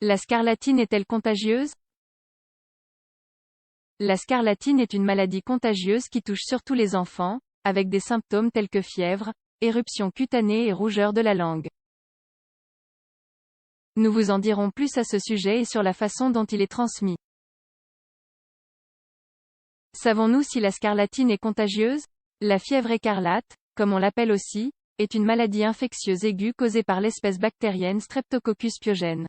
La scarlatine est-elle contagieuse? La scarlatine est une maladie contagieuse qui touche surtout les enfants, avec des symptômes tels que fièvre, éruption cutanée et rougeur de la langue. Nous vous en dirons plus à ce sujet et sur la façon dont il est transmis. Savons-nous si la scarlatine est contagieuse? La fièvre écarlate, comme on l'appelle aussi, est une maladie infectieuse aiguë causée par l'espèce bactérienne Streptococcus pyogenes.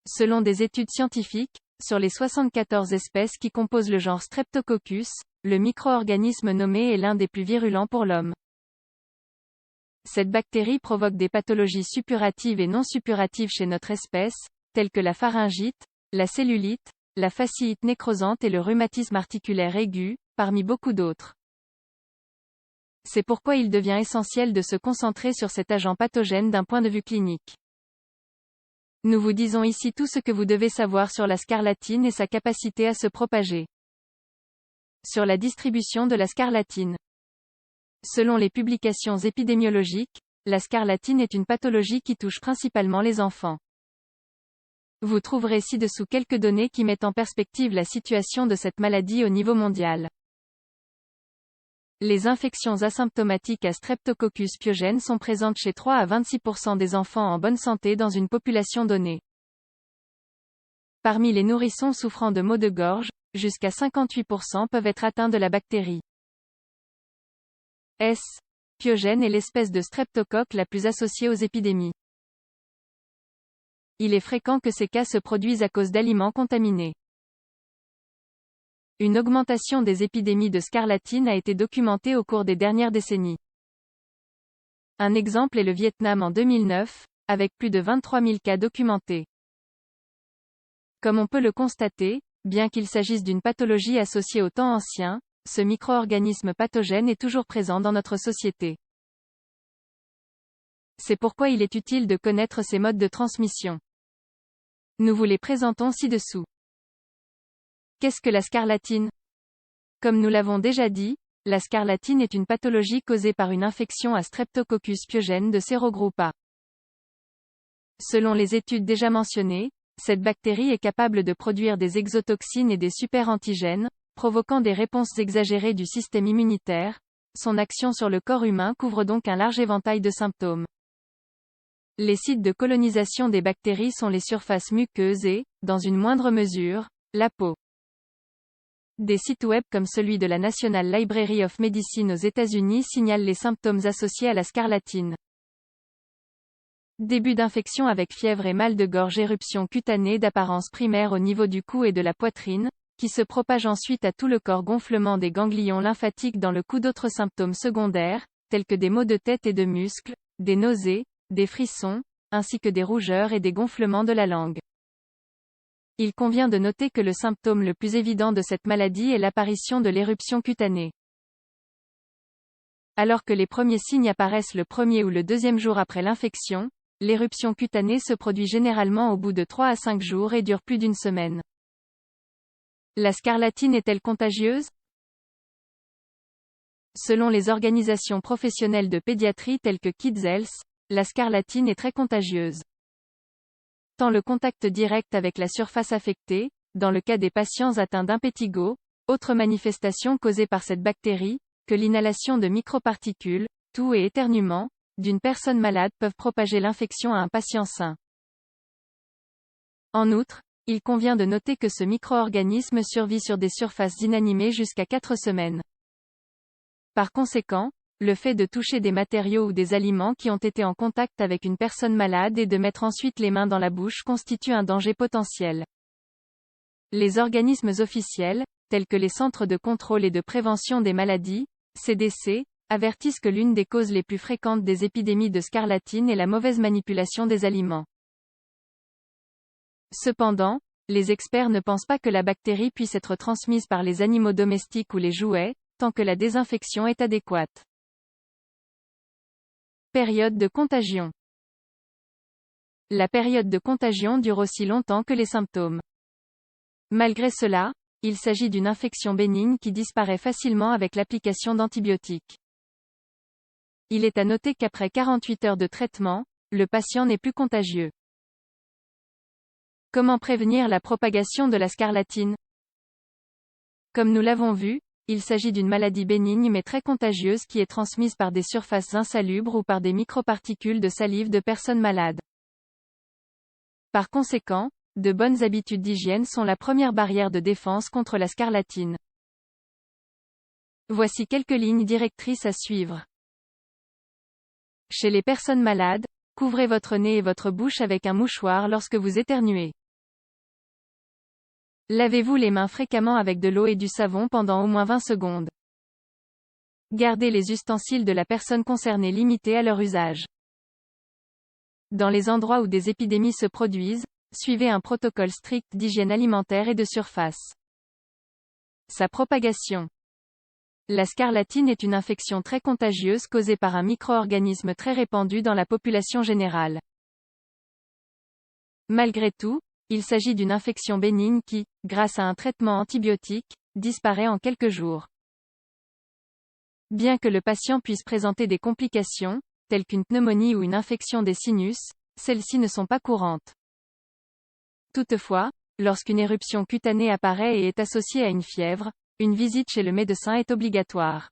Selon des études scientifiques, sur les 74 espèces qui composent le genre Streptococcus, le micro-organisme nommé est l'un des plus virulents pour l'homme. Cette bactérie provoque des pathologies suppuratives et non suppuratives chez notre espèce, telles que la pharyngite, la cellulite, la fasciite nécrosante et le rhumatisme articulaire aigu, parmi beaucoup d'autres. C'est pourquoi il devient essentiel de se concentrer sur cet agent pathogène d'un point de vue clinique. Nous vous disons ici tout ce que vous devez savoir sur la scarlatine et sa capacité à se propager. Sur la distribution de la scarlatine. Selon les publications épidémiologiques, la scarlatine est une pathologie qui touche principalement les enfants. Vous trouverez ci-dessous quelques données qui mettent en perspective la situation de cette maladie au niveau mondial. Les infections asymptomatiques à Streptococcus pyogenes sont présentes chez 3 à 26% des enfants en bonne santé dans une population donnée. Parmi les nourrissons souffrant de maux de gorge, jusqu'à 58% peuvent être atteints de la bactérie. S. pyogène est l'espèce de streptocoque la plus associée aux épidémies. Il est fréquent que ces cas se produisent à cause d'aliments contaminés. Une augmentation des épidémies de scarlatine a été documentée au cours des dernières décennies. Un exemple est le Vietnam en 2009, avec plus de 23 000 cas documentés. Comme on peut le constater, bien qu'il s'agisse d'une pathologie associée au temps ancien, ce micro-organisme pathogène est toujours présent dans notre société. C'est pourquoi il est utile de connaître ses modes de transmission. Nous vous les présentons ci-dessous. Qu'est-ce que la scarlatine? Comme nous l'avons déjà dit, la scarlatine est une pathologie causée par une infection à Streptococcus pyogenes de sérogroupe A. Selon les études déjà mentionnées, cette bactérie est capable de produire des exotoxines et des superantigènes, provoquant des réponses exagérées du système immunitaire. Son action sur le corps humain couvre donc un large éventail de symptômes. Les sites de colonisation des bactéries sont les surfaces muqueuses et, dans une moindre mesure, la peau. Des sites web comme celui de la National Library of Medicine aux États-Unis signalent les symptômes associés à la scarlatine. Début d'infection avec fièvre et mal de gorge, éruption cutanée d'apparence primaire au niveau du cou et de la poitrine, qui se propage ensuite à tout le corps, gonflement des ganglions lymphatiques dans le cou, d'autres symptômes secondaires, tels que des maux de tête et de muscles, des nausées, des frissons, ainsi que des rougeurs et des gonflements de la langue. Il convient de noter que le symptôme le plus évident de cette maladie est l'apparition de l'éruption cutanée. Alors que les premiers signes apparaissent le premier ou le deuxième jour après l'infection, l'éruption cutanée se produit généralement au bout de 3 à 5 jours et dure plus d'une semaine. La scarlatine est-elle contagieuse? Selon les organisations professionnelles de pédiatrie telles que Kids Health, la scarlatine est très contagieuse. Tant le contact direct avec la surface affectée, dans le cas des patients atteints d'impétigo, autre manifestation causée par cette bactérie, que l'inhalation de microparticules, toux et éternuement, d'une personne malade peuvent propager l'infection à un patient sain. En outre, il convient de noter que ce micro-organisme survit sur des surfaces inanimées jusqu'à 4 semaines. Par conséquent, le fait de toucher des matériaux ou des aliments qui ont été en contact avec une personne malade et de mettre ensuite les mains dans la bouche constitue un danger potentiel. Les organismes officiels, tels que les Centres de contrôle et de prévention des maladies, CDC, avertissent que l'une des causes les plus fréquentes des épidémies de scarlatine est la mauvaise manipulation des aliments. Cependant, les experts ne pensent pas que la bactérie puisse être transmise par les animaux domestiques ou les jouets, tant que la désinfection est adéquate. Période de contagion. La période de contagion dure aussi longtemps que les symptômes. Malgré cela, il s'agit d'une infection bénigne qui disparaît facilement avec l'application d'antibiotiques. Il est à noter qu'après 48 heures de traitement, le patient n'est plus contagieux. Comment prévenir la propagation de la scarlatine? Comme nous l'avons vu, il s'agit d'une maladie bénigne mais très contagieuse qui est transmise par des surfaces insalubres ou par des microparticules de salive de personnes malades. Par conséquent, de bonnes habitudes d'hygiène sont la première barrière de défense contre la scarlatine. Voici quelques lignes directrices à suivre. Chez les personnes malades, couvrez votre nez et votre bouche avec un mouchoir lorsque vous éternuez. Lavez-vous les mains fréquemment avec de l'eau et du savon pendant au moins 20 secondes. Gardez les ustensiles de la personne concernée limités à leur usage. Dans les endroits où des épidémies se produisent, suivez un protocole strict d'hygiène alimentaire et de surface. Sa propagation. La scarlatine est une infection très contagieuse causée par un micro-organisme très répandu dans la population générale. Malgré tout, il s'agit d'une infection bénigne qui, grâce à un traitement antibiotique, disparaît en quelques jours. Bien que le patient puisse présenter des complications, telles qu'une pneumonie ou une infection des sinus, celles-ci ne sont pas courantes. Toutefois, lorsqu'une éruption cutanée apparaît et est associée à une fièvre, une visite chez le médecin est obligatoire.